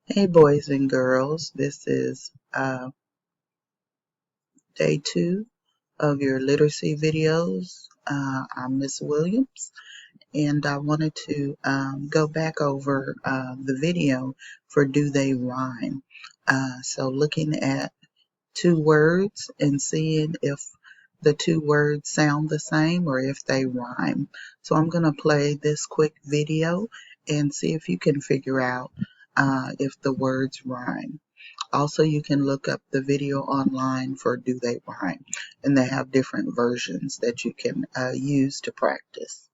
Hey boys and girls, this is day 2 of your literacy videos. I'm Miss Williams and I wanted to go back over the video for Do They Rhyme. So looking at two words and seeing if the two words sound the same or if they rhyme. So I'm going to play this quick video and see if you can figure out if the words rhyme. Also, you can look up the video online for Do They Rhyme, and they have different versions that you can use to practice.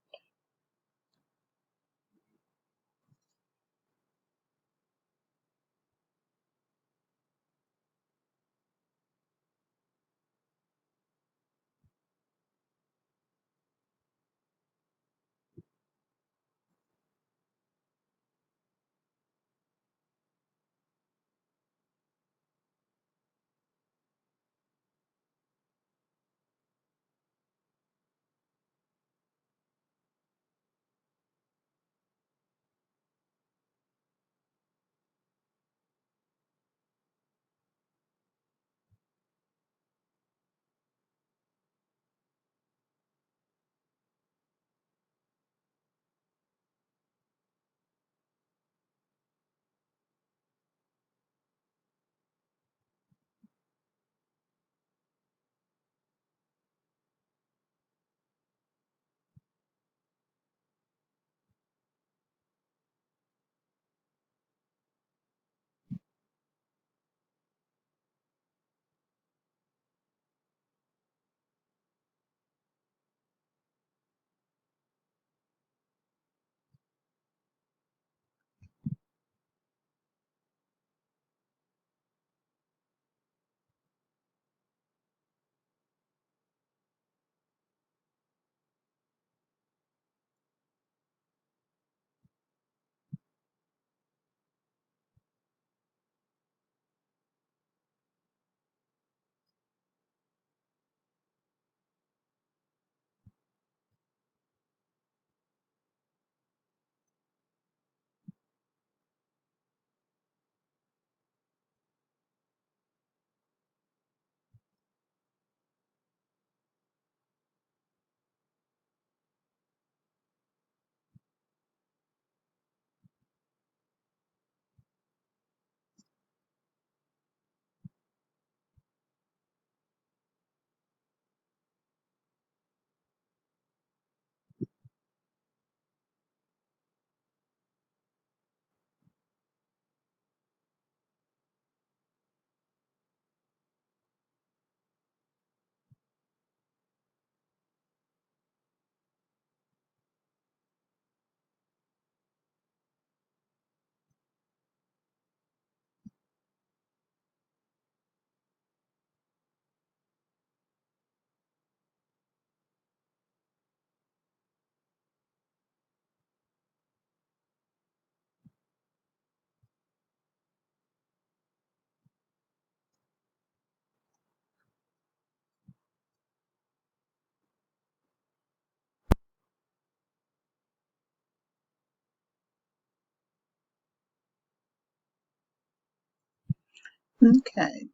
Okay,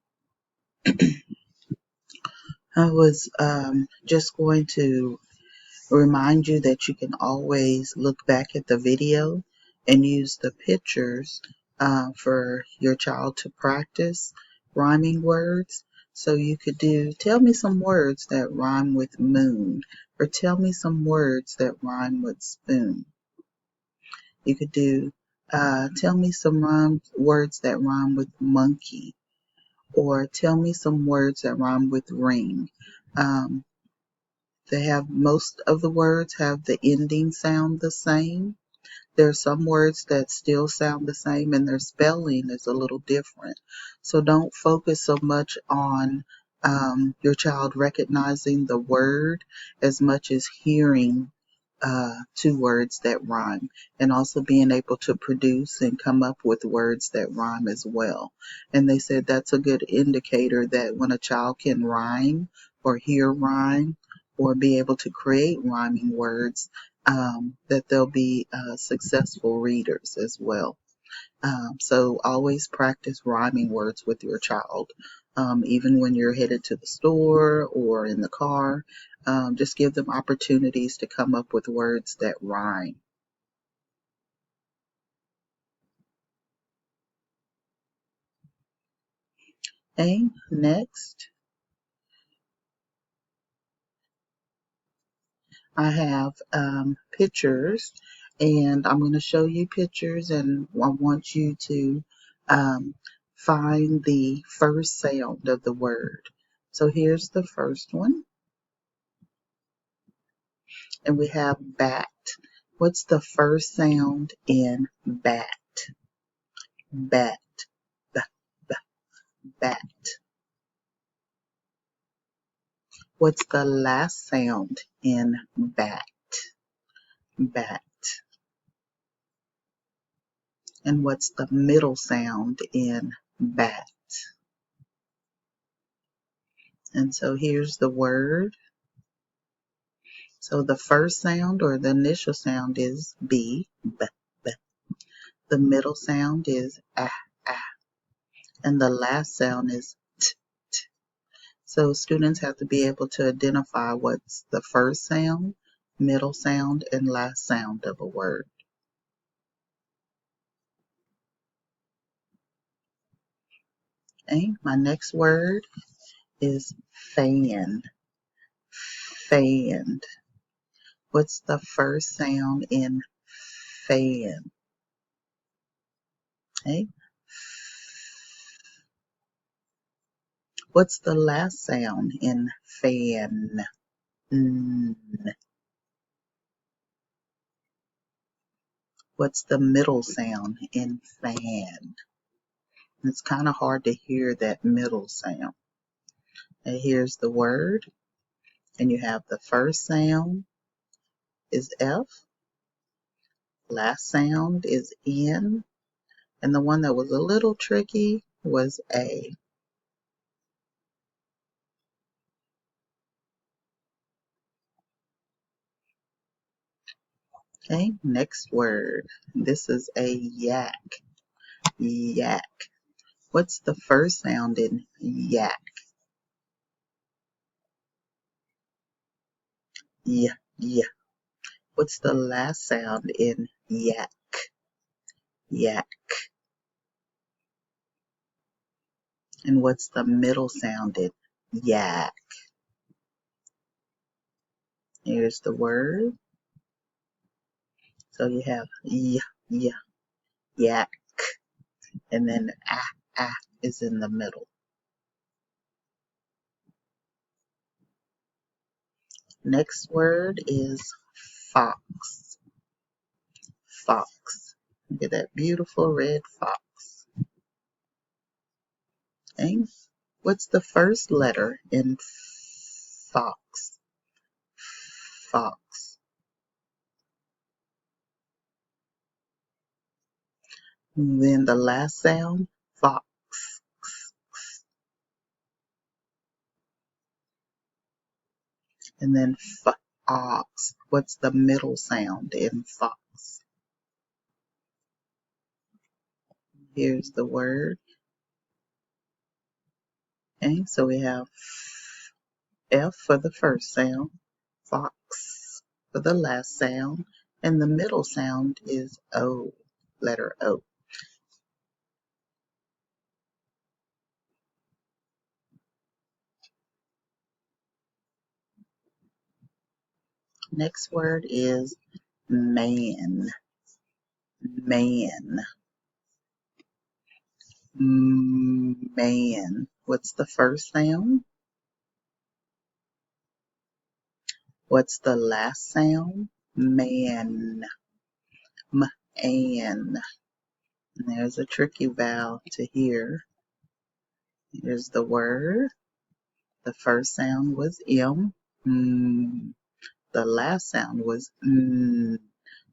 I was just going to remind you that you can always look back at the video and use the pictures for your child to practice rhyming words. So you could do, tell me some words that rhyme with moon, or tell me some words that rhyme with spoon. You could do, tell me some words that rhyme with monkey, or tell me some words that rhyme with ring. Um, they have, most of the words have the ending sound the same. There are some words that still sound the same and their spelling is a little different. So don't focus so much on your child recognizing the word as much as hearing two words that rhyme, and also being able to produce and come up with words that rhyme as well. And they said that's a good indicator that when a child can rhyme or hear rhyme or be able to create rhyming words, that they'll be successful readers as well. So always practice rhyming words with your child. Even when you're headed to the store or in the car, just give them opportunities to come up with words that rhyme. Okay, next I have pictures, and I'm going to show you pictures, and I want you to um, find the first sound of the word. So here's the first one, and we have bat. What's the first sound in bat? Bat, b, b, bat. What's the last sound in bat? Bat. And what's the middle sound in bat? And so here's the word. So the first sound or the initial sound is B, b, b. The middle sound is ah, ah. And the last sound is t, t. So students have to be able to identify what's the first sound, middle sound, and last sound of a word. Okay, my next word is fan. Fan. What's the first sound in fan? Okay. What's the last sound in fan? N. What's the middle sound in fan? It's kind of hard to hear that middle sound. And here's the word, and you have the first sound is F, last sound is N, and the one that was a little tricky was A. Okay, next word. This is a yak. Yak. What's the first sound in yak? Yeah, yeah. What's the last sound in yak? Yak. And what's the middle sound in yak? Here's the word. So you have yeah, yak, and then ah is in the middle. Next word is fox. Fox. Look at that beautiful red fox. Okay. What's the first letter in fox? Fox. And then the last sound, fox. And then fox. What's the middle sound in fox? Here's the word. Okay, so we have F for the first sound, fox for the last sound, and the middle sound is O, letter O. Next word is man. Man. Man. What's the first sound? What's the last sound? Man. Man. And there's a tricky vowel to hear. Here's the word. The first sound was M. The last sound was mm.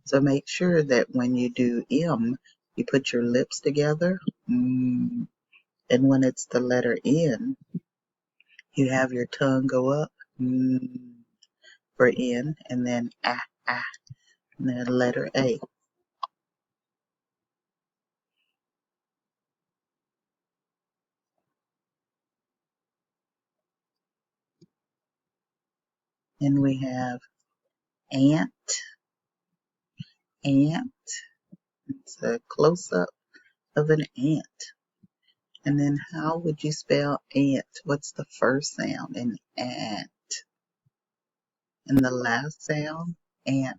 So make sure that when you do M, you put your lips together. Mm. And when it's the letter N, you have your tongue go up for N, and then ah, and then letter A. And we have ant, ant. It's a close-up of an ant. And then how would you spell ant? What's the first sound in ant? And the last sound, ant.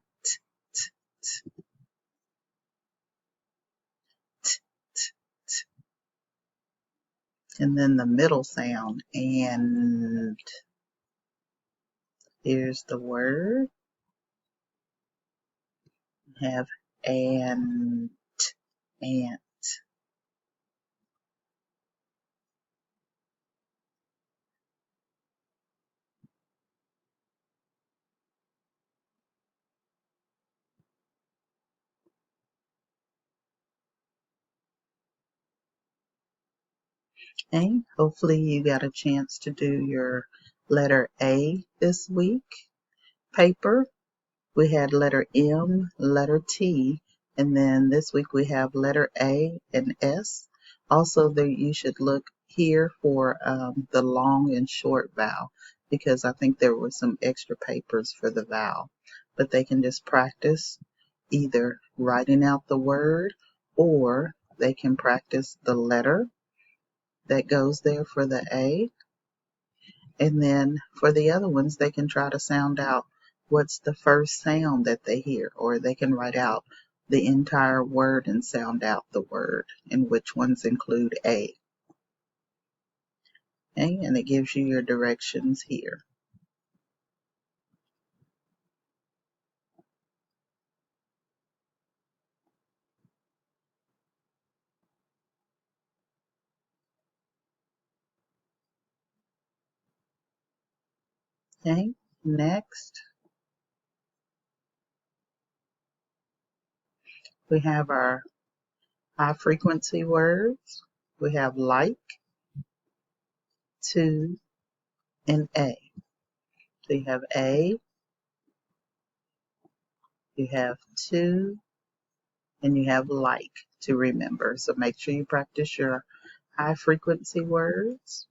And then the middle sound, and. Here's the word. We have ant, ant. Okay, hopefully you got a chance to do your letter A this week. Paper, we had letter M, letter T, and then this week we have letter A and S. Also, there you should look here for the long and short vowel, because I think there were some extra papers for the vowel. But they can just practice either writing out the word, or they can practice the letter that goes there for the A. And then for the other ones, they can try to sound out what's the first sound that they hear, or they can write out the entire word and sound out the word, and which ones include A. Okay, and it gives you your directions here. Okay, next we have our high frequency words. We have like, to, and A. So you have A, you have to, and you have like to remember. So make sure you practice your high frequency words.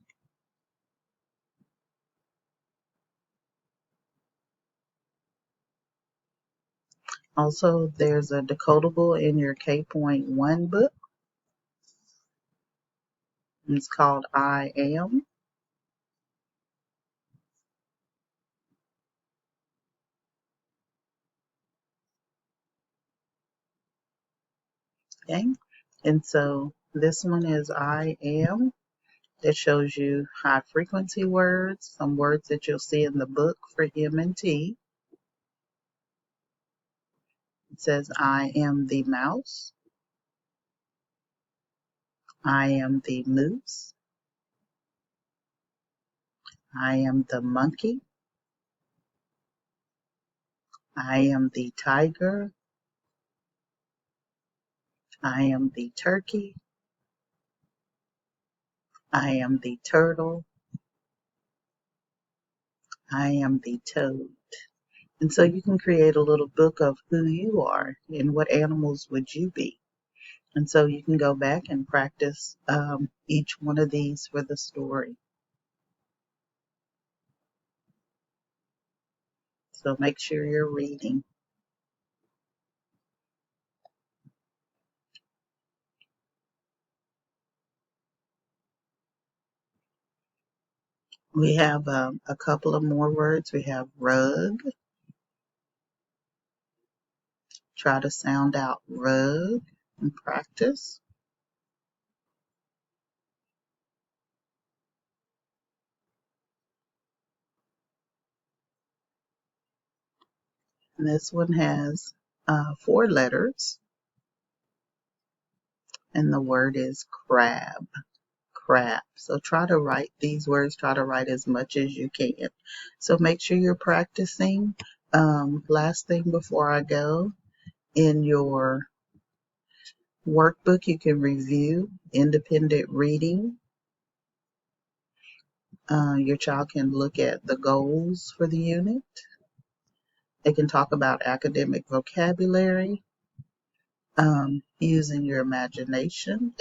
Also, there's a decodable in your K.1 book. It's called I Am. Okay, and so this one is I Am. That shows you high frequency words, some words that you'll see in the book for M and T. It says, I am the mouse. I am the moose. I am the monkey. I am the tiger. I am the turkey. I am the turtle. I am the toad. And so you can create a little book of who you are and what animals would you be. And so you can go back and practice each one of these for the story. So make sure you're reading. We have a couple of more words. We have rug. Try to sound out rug and practice. And this one has 4 letters, and the word is crab. Crab. So try to write these words, try to write as much as you can. So make sure you're practicing. Last thing before I go, in your workbook, you can review independent reading. Your child can look at the goals for the unit. They can talk about academic vocabulary, using your imagination.